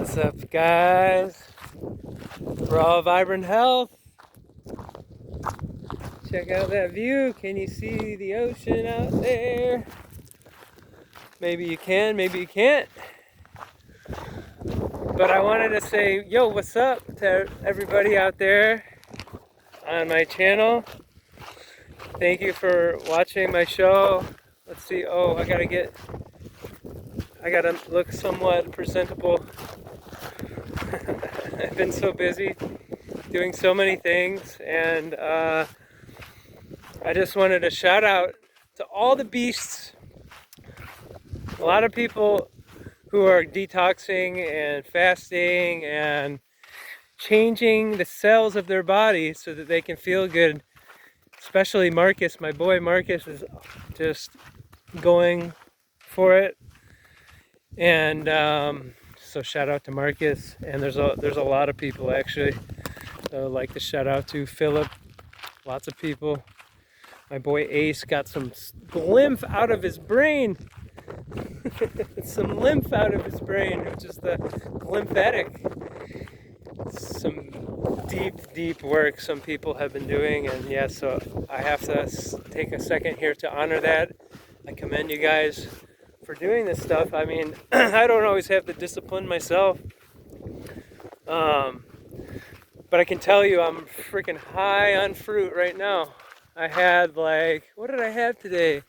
What's up, guys? Raw, vibrant health. Check out that view. Can you see the ocean out there? Maybe you can, maybe you can't. But I wanted to say, yo, what's up to everybody out there on my channel. Thank you for watching my show. Let's see. Oh, I gotta look somewhat presentable. I've been so busy doing so many things, and I just wanted to shout out to all the beasts. A lot of people who are detoxing and fasting and changing the cells of their body so that they can feel good. Especially Marcus, my boy Marcus is just going for it. And so shout out to Marcus. And there's a lot of people actually. So I'd like to shout out to Philip. Lots of people. My boy Ace got some lymph out of his brain. Some lymph out of his brain, which is the lymphatic. Some deep work some people have been doing, and yeah, so I have to take a second here to honor that. I commend you guys for doing this stuff. I mean, I don't always have the discipline myself, but I can tell you I'm freaking high on fruit right now. I had what did I have today?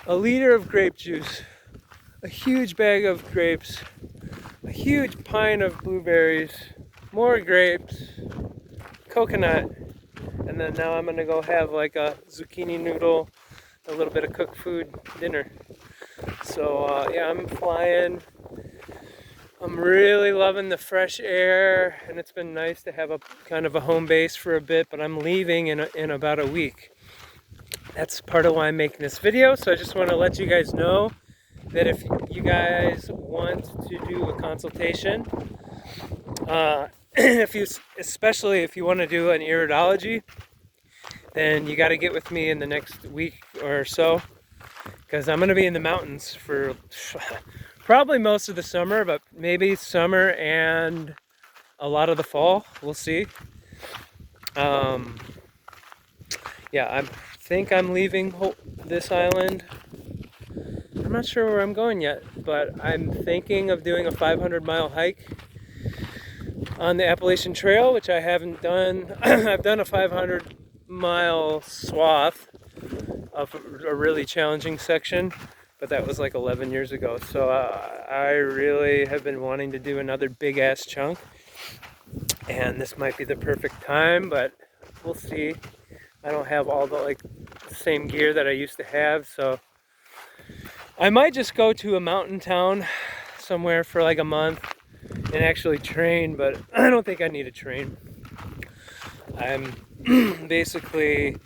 A liter of grape juice, a huge bag of grapes, a huge pint of blueberries, more grapes, coconut, and then now I'm gonna go have like a zucchini noodle, a little bit of cooked food dinner. So yeah, I'm flying. I'm really loving the fresh air, and it's been nice to have a kind of a home base for a bit, but I'm leaving in about a week. That's part of why I'm making this video, so I just want to let you guys know that if you guys want to do a consultation, especially if you want to do an iridology, then you got to get with me in the next week or so, because I'm going to be in the mountains for probably most of the summer, but maybe summer and a lot of the fall. We'll see. Yeah, I think I'm leaving this island. I'm not sure where I'm going yet, but I'm thinking of doing a 500-mile hike on the Appalachian Trail, which I haven't done. I've done a 500-mile swath of a really challenging section, but that was like 11 years ago. So I really have been wanting to do another big-ass chunk, and this might be the perfect time, but we'll see. I don't have all the same gear that I used to have, so I might just go to a mountain town somewhere for like a month and actually train, but I don't think I need to train. I'm basically,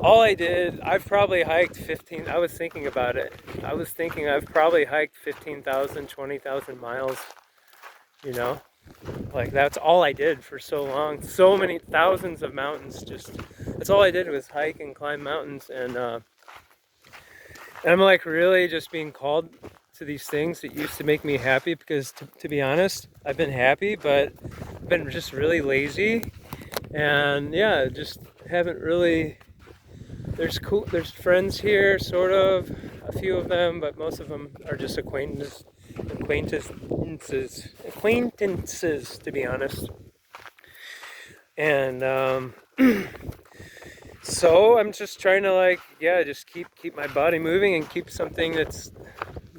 I've probably hiked 15, I was thinking about it. I've probably hiked 15,000, 20,000 miles, you know? Like, that's all I did for so long. So many thousands of mountains, that's all I did was hike and climb mountains, and I'm like really just being called to these things that used to make me happy, because to be honest, I've been happy, but I've been just really lazy, and yeah, just haven't really, there's friends here, sort of, a few of them, but most of them are just acquaintances, to be honest. And so I'm just trying to just keep my body moving and keep something that's,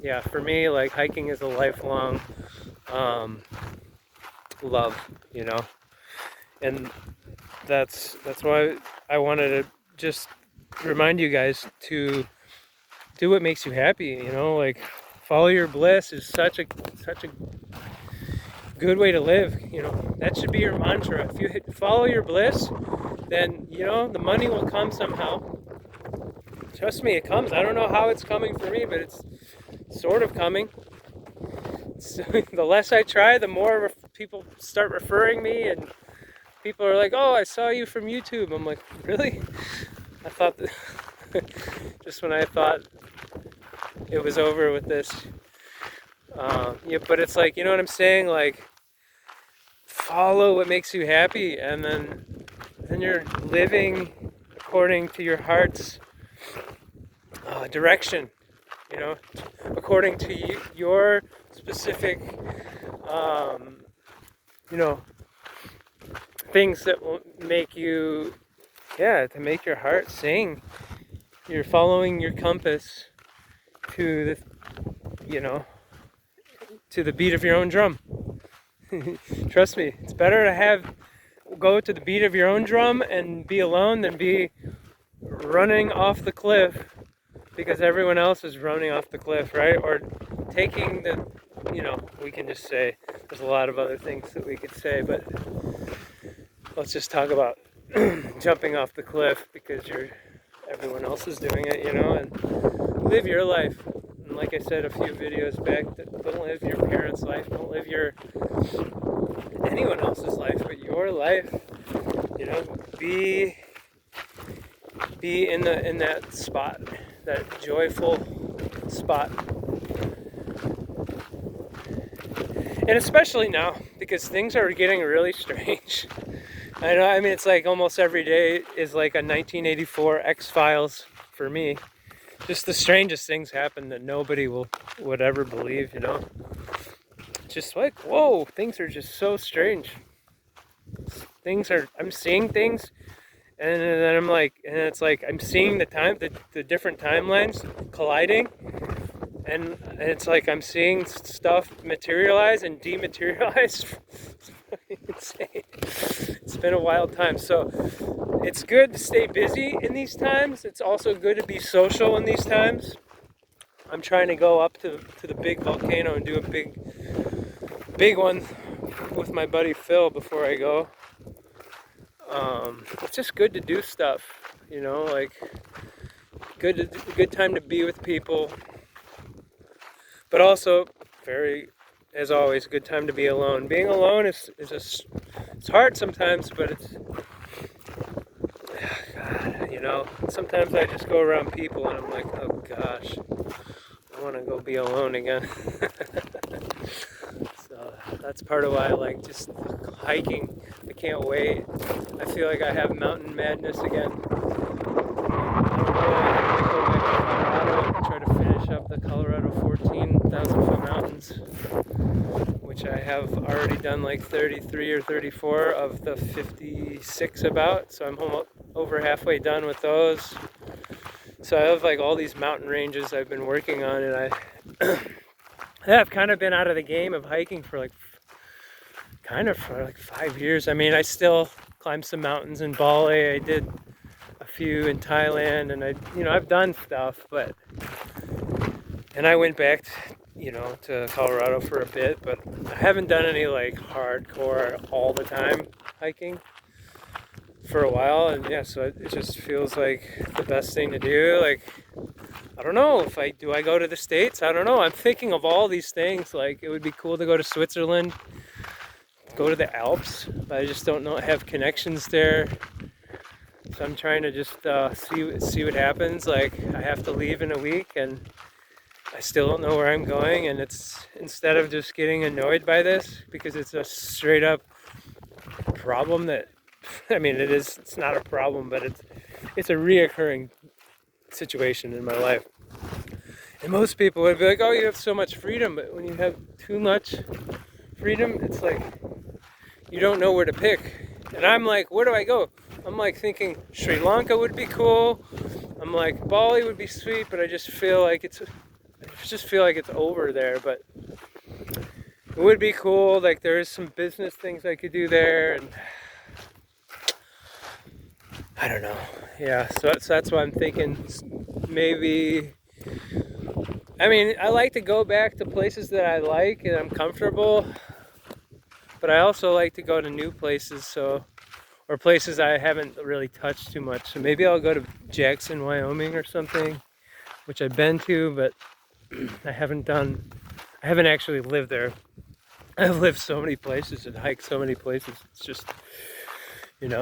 yeah, for me, like hiking is a lifelong love, you know. And that's why I wanted to just remind you guys to do what makes you happy, you know, like follow your bliss is such a good way to live, you know. That should be your mantra. If you follow your bliss, then, you know, the money will come somehow. Trust me, it comes. I don't know how it's coming for me, but it's sort of coming. So the less I try, the more people start referring me, and people are like, oh, I saw you from YouTube. I'm like, really? I thought that just when I thought it was over with this Yeah, but it's like, you know what I'm saying? Like, follow what makes you happy, and then you're living according to your heart's direction. You know, according to your specific, um, you know, things that will make you, yeah, to make your heart sing. You're following your compass to the, you know, to the beat of your own drum. Trust me, it's better to go to the beat of your own drum and be alone than be running off the cliff because everyone else is running off the cliff, right? Or taking the, you know, we can just say, there's a lot of other things that we could say, but let's just talk about jumping off the cliff because everyone else is doing it, you know, and live your life. And like I said a few videos back, don't live your parents' life, don't live anyone else's life, but your life. You know, be in that spot, that joyful spot. And especially now, because things are getting really strange. I know, I mean, it's like almost every day is like a 1984 X-Files for me. Just the strangest things happen that nobody would ever believe, you know? Just like, whoa, things are just so strange. I'm seeing things, and then I'm like, and it's like, I'm seeing the different timelines colliding, and it's like I'm seeing stuff materialize and dematerialize. It's insane. It's been a wild time. So it's good to stay busy in these times. It's also good to be social in these times. I'm trying to go up to the big volcano and do a big one with my buddy Phil before I go. It's just good to do stuff, you know, like good time to be with people, but also as always, good time to be alone. Being alone it's hard sometimes, but it's, God, you know, sometimes I just go around people and I'm like, oh gosh, I want to go be alone again. So that's part of why I like just hiking. I can't wait. I feel like I have mountain madness again. Try to finish up the Colorado 14,000 foot mountains, which I have already done like 33 or 34 of the 56 about, so I'm over halfway done with those. So I have like all these mountain ranges I've been working on, and I've kind of been out of the game of hiking for like 5 years. I mean, I still climb some mountains in Bali. I did a few in Thailand, and I've done stuff, and I went back to Colorado for a bit, but I haven't done any like hardcore all the time hiking for a while. And yeah, so it just feels like the best thing to do. Like, I don't know if I go to the States. I don't know. I'm thinking of all these things. Like, it would be cool to go to Switzerland, go to the Alps, but I just don't have connections there. So I'm trying to just see what happens. Like, I have to leave in a week, and I still don't know where I'm going. And it's, instead of just getting annoyed by this, because it's a straight up problem that, I mean, it's not a problem, but it's a reoccurring situation in my life. And most people would be like, oh, you have so much freedom, but when you have too much freedom, it's like you don't know where to pick. And I'm like, where do I go? I'm like thinking Sri Lanka would be cool. I'm like, Bali would be sweet, but I just feel like it's over there. But it would be cool. Like, there's some business things I could do there, and I don't know. Yeah, so that's why I'm thinking maybe. I mean, I like to go back to places that I like and I'm comfortable, but I also like to go to new places, or places I haven't really touched too much. So maybe I'll go to Jackson, Wyoming or something, which I've been to, but I haven't actually lived there. I've lived so many places and hiked so many places. It's just,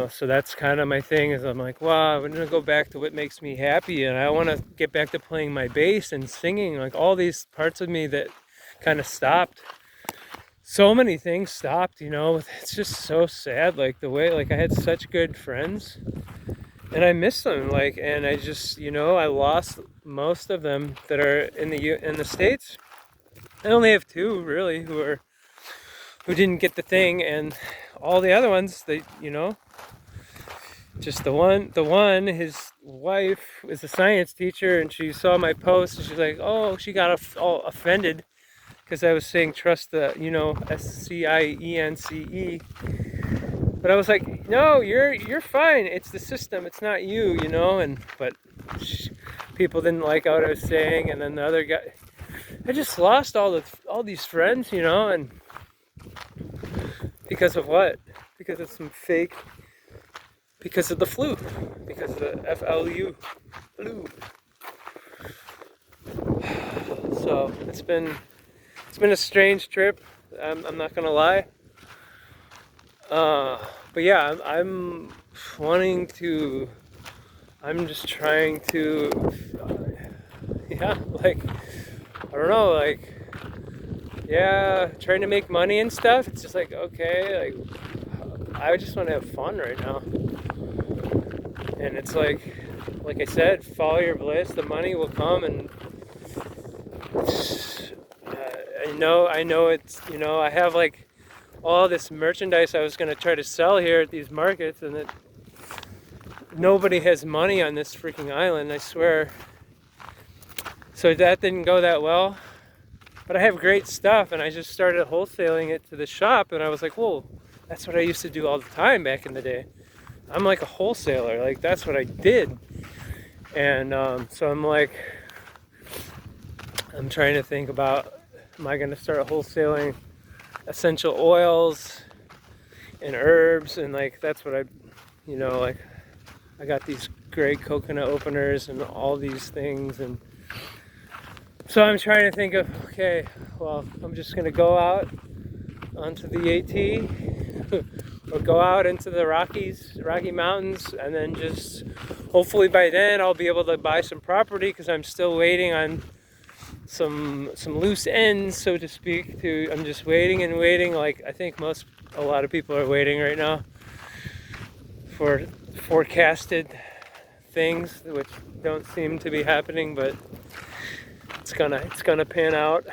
so that's kind of my thing, is I'm like, wow, I'm gonna go back to what makes me happy, and I want to get back to playing my bass and singing, like all these parts of me that kind of stopped. So many things stopped, you know. It's just so sad, like the way, like I had such good friends and I miss them, like, and I just, you know, I lost most of them that are in the States. I only have two really who didn't get the thing, and all the other ones, they, you know, just the one, his wife is a science teacher, and she saw my post and she's like, oh, she got all offended because I was saying trust the, you know, SCIENCE. But I was like, no, you're fine. It's the system. It's not you, you know. And but people didn't like what I was saying. And then the other guy, I just lost all these friends, you know. And because of what? Because of some fake. Because of the flu. Because of the FLU, flu. So it's been a strange trip. I'm not gonna lie. But yeah, I'm wanting to. I'm just trying to. Yeah, like I don't know, like yeah, trying to make money and stuff. It's just like okay, like I just want to have fun right now. And it's like I said, follow your bliss. The money will come, and I know it's, you know, I have like all this merchandise I was going to try to sell here at these markets, and that nobody has money on this freaking island, I swear. So that didn't go that well. But I have great stuff, and I just started wholesaling it to the shop, and I was like, whoa, that's what I used to do all the time back in the day. I'm like a wholesaler, like that's what I did. And so I'm like, I'm trying to think about, am I going to start wholesaling essential oils and herbs, and like that's what I, you know, like I got these great coconut openers and all these things. And so I'm trying to think of, okay, well, I'm just going to go out onto the AT or go out into the Rocky Mountains, and then just hopefully by then I'll be able to buy some property, because I'm still waiting on some loose ends, so to speak. I'm just waiting and waiting, like I think a lot of people are waiting right now for forecasted things, which don't seem to be happening, but it's gonna pan out.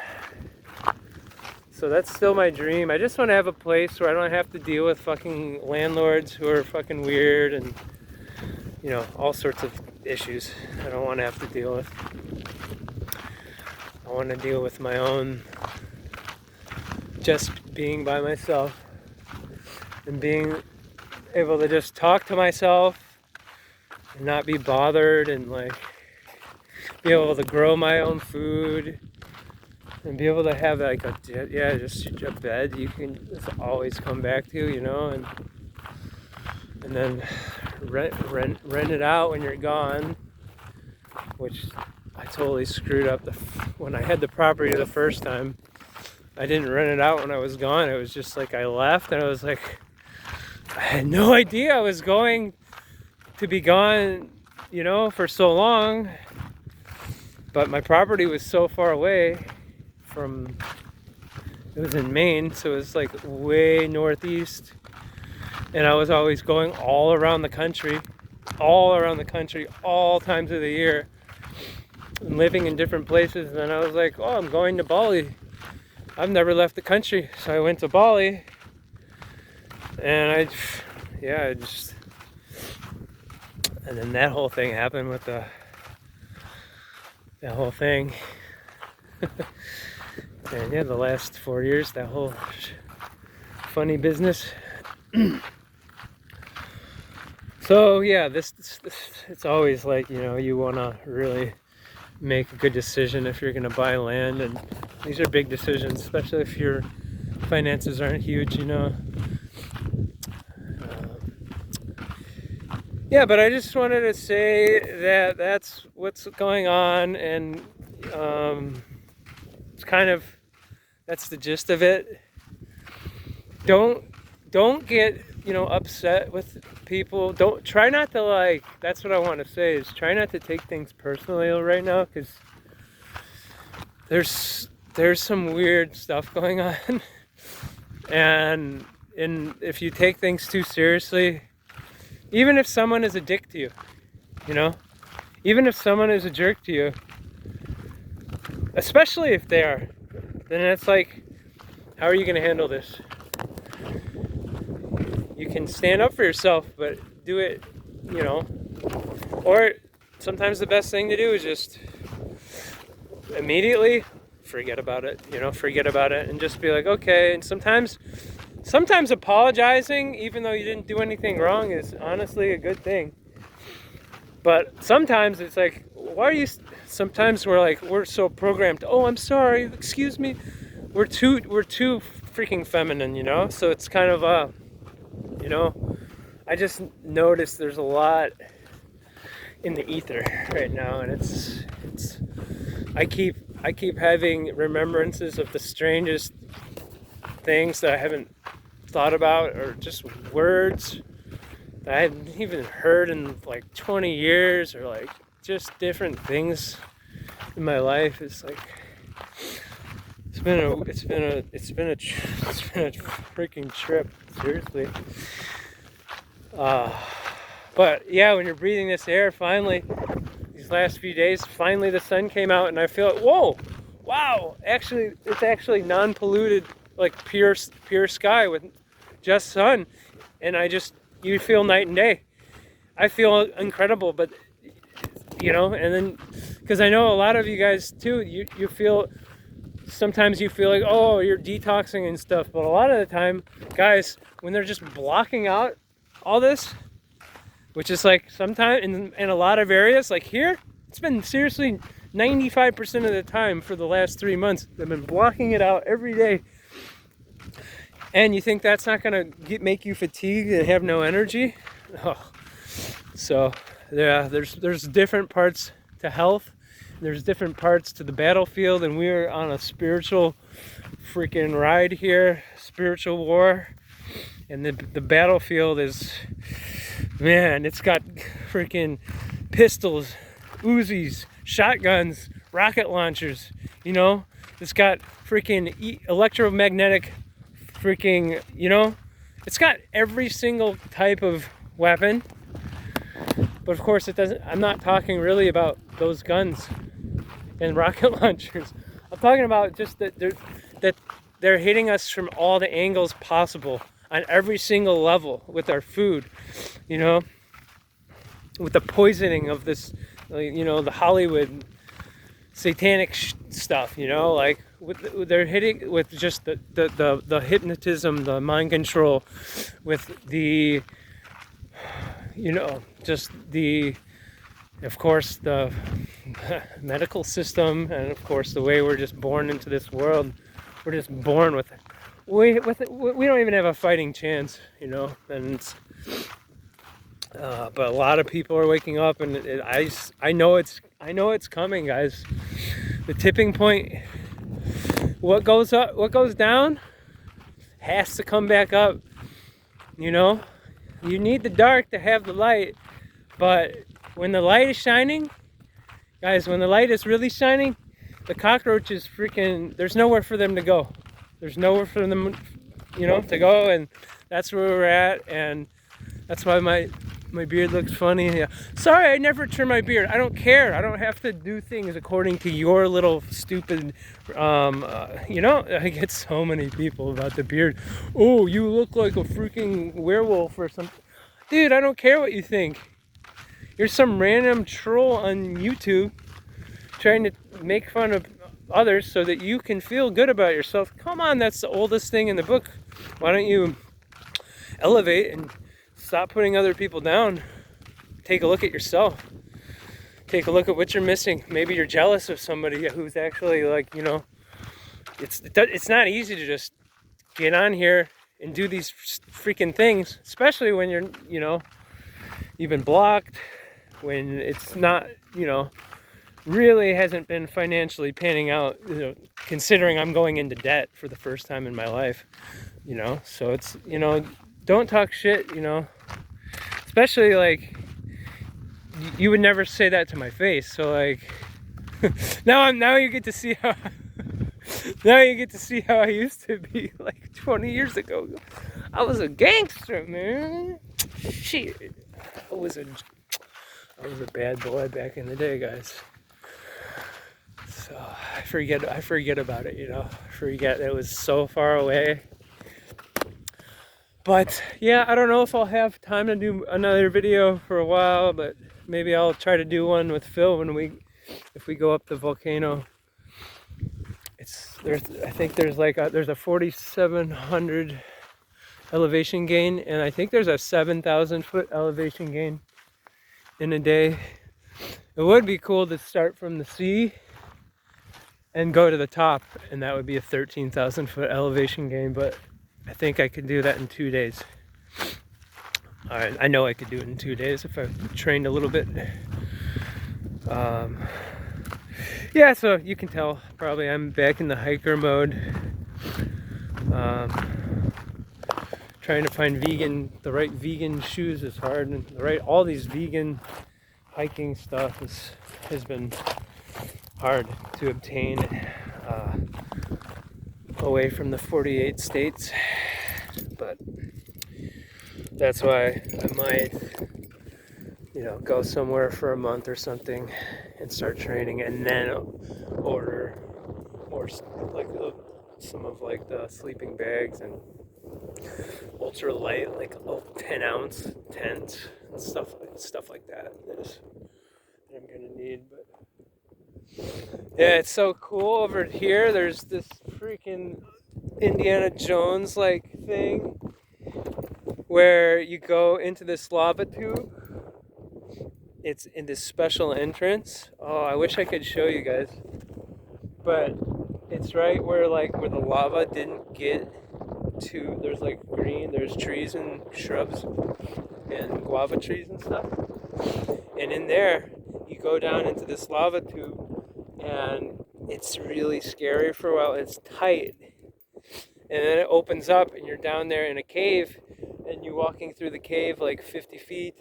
So that's still my dream. I just want to have a place where I don't have to deal with fucking landlords who are fucking weird and, you know, all sorts of issues I don't want to have to deal with. I want to deal with my own, just being by myself and being able to just talk to myself and not be bothered, and like be able to grow my own food and be able to have like just a bed you can just always come back to, you know, and then rent it out when you're gone, which I totally screwed up when I had the property the first time. I didn't rent it out when I was gone. It was just like I left, and I was like, I had no idea I was going to be gone, you know, for so long. But my property was so far away it was in Maine, so it was like way northeast, and I was always going all around the country, all times of the year, and living in different places. And then I was like, oh, I'm going to Bali. I've never left the country, so I went to Bali, and and then that whole thing happened with that whole thing. And yeah, the last 4 years, that whole funny business. So yeah, this it's always like, you know, you want to really make a good decision if you're going to buy land, and these are big decisions, especially if your finances aren't huge, you know. Yeah, but I just wanted to say that that's what's going on, and it's kind of, that's the gist of it. Don't get, you know, upset with people. Don't try not to, like, that's what I want to say, is try not to take things personally right now, because there's some weird stuff going on. And if you take things too seriously, even if someone is a dick to you, you know, even if someone is a jerk to you, especially if they are, then it's like, how are you going to handle this? You can stand up for yourself, but do it, you know, or sometimes the best thing to do is just immediately forget about it, you know, forget about it and just be like, okay. And sometimes apologizing, even though you didn't do anything wrong, is honestly a good thing. But sometimes it's like, why are you, sometimes we're so programmed, oh, I'm sorry, excuse me. We're too freaking feminine, you know? So it's kind of, you know, I just noticed there's a lot in the ether right now, and it's I keep having remembrances of the strangest things that I haven't thought about, or just words that I hadn't even heard in like 20 years, or like just different things in my life. It's like it's been a freaking trip, seriously. But yeah, when you're breathing this air, finally, these last few days, finally the sun came out, and I feel it. Whoa, wow! Actually, it's actually non-polluted, like pure sky with just sun, and you feel night and day. I feel incredible, but you know, and then because I know a lot of you guys too, you feel. Sometimes you feel like, oh, you're detoxing and stuff, but a lot of the time, guys, when they're just blocking out all this, which is like sometimes in a lot of areas, like here, it's been seriously 95% of the time for the last 3 months, they've been blocking it out every day. And you think that's not gonna make you fatigued and have no energy? Oh. So yeah, there's different parts to health. There's different parts to the battlefield, and we're on a spiritual freaking ride here, spiritual war. And the battlefield is, man, it's got freaking pistols, Uzis, shotguns, rocket launchers, you know? It's got freaking electromagnetic freaking, you know? It's got every single type of weapon. But of course it doesn't, I'm not talking really about those guns and rocket launchers. I'm talking about just that they're hitting us from all the angles possible on every single level with our food, you know, with the poisoning of this, you know, the Hollywood satanic stuff, you know, like they're hitting with just the hypnotism, the mind control, with the, you know, just the, of course, the medical system, and of course the way we're just born into this world. We're just born with it. We don't even have a fighting chance, you know. And it's, but a lot of people are waking up, and I know it's coming, guys. The tipping point. What goes up, what goes down, has to come back up. You know, you need the dark to have the light, but when the light is shining, guys, when the light is really shining, the cockroaches freaking, there's nowhere for them to go. There's nowhere for them, you know, to go, and that's where we're at, and that's why my beard looks funny. Yeah. Sorry, I never trim my beard. I don't care. I don't have to do things according to your little stupid, you know, I get so many people about the beard. Oh, you look like a freaking werewolf or something. Dude, I don't care what you think. You're some random troll on YouTube trying to make fun of others so that you can feel good about yourself. Come on, that's the oldest thing in the book. Why don't you elevate and stop putting other people down? Take a look at yourself. Take a look at what you're missing. Maybe you're jealous of somebody who's actually, like, you know, it's not easy to just get on here and do these freaking things, especially when you're, you know, you've been blocked, when it's not, you know, really hasn't been financially panning out, you know, considering I'm going into debt for the first time in my life, you know. So it's, you know, don't talk shit, you know, especially like you would never say that to my face. So like now you get to see how Now you get to see how I used to be like 20 years ago. I was a gangster, man. Shit. I was a bad boy back in the day, guys. So I forget about it, you know. I forget it was so far away. But yeah, I don't know if I'll have time to do another video for a while, but maybe I'll try to do one with Phil if we go up the volcano. I think there's a 4,700 elevation gain, and I think there's a 7,000 foot elevation gain in a day. It would be cool to start from the sea and go to the top, and that would be a 13,000 foot elevation gain, but I think I could do that in 2 days. I know I could do it in 2 days if I trained a little bit. Yeah, so you can tell probably I'm back in the hiker mode. Trying to find the right vegan shoes is hard, and all these vegan hiking stuff has been hard to obtain away from the 48 states, but that's why I might, go somewhere for a month or something and start training, and then order more like some of the sleeping bags and ultra light 10-ounce tents and stuff like that that I'm gonna need. But yeah, it's so cool over here. There's this freaking Indiana Jones thing where you go into this lava tube. It's in this special entrance. Oh, I wish I could show you guys, but it's right where the lava didn't get to. There's green, there's trees and shrubs and guava trees and stuff, and in there you go down into this lava tube, and it's really scary for a while. It's tight, and then it opens up and you're down there in a cave, and you're walking through the cave 50 feet.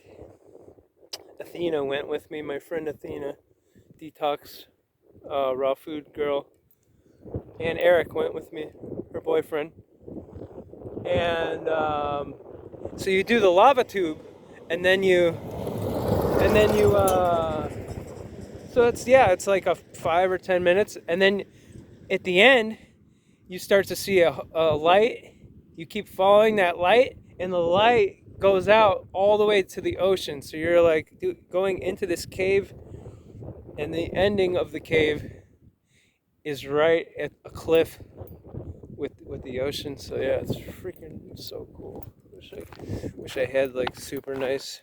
Athena went with me, my friend Athena, detox raw food girl, and Eric went with me, her boyfriend. And so you do the lava tube, and then you so it's like a 5 or 10 minutes, and then at the end you start to see a light. You keep following that light, and the light goes out all the way to the ocean. So you're going into this cave, and the ending of the cave is right at a cliff with the ocean. So yeah, it's freaking so cool. Wish I had super nice.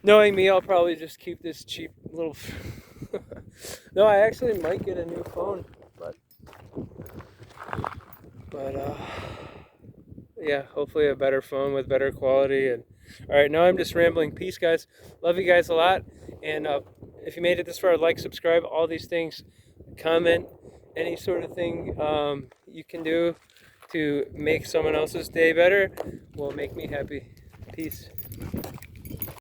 Knowing me, I'll probably just keep this cheap little. No, I actually might get a new phone, but yeah, hopefully a better phone with better quality. And all right, now I'm just rambling. Peace, guys. Love you guys a lot. And if you made it this far, subscribe, all these things, comment, any sort of thing you can do to make someone else's day better will make me happy. Peace.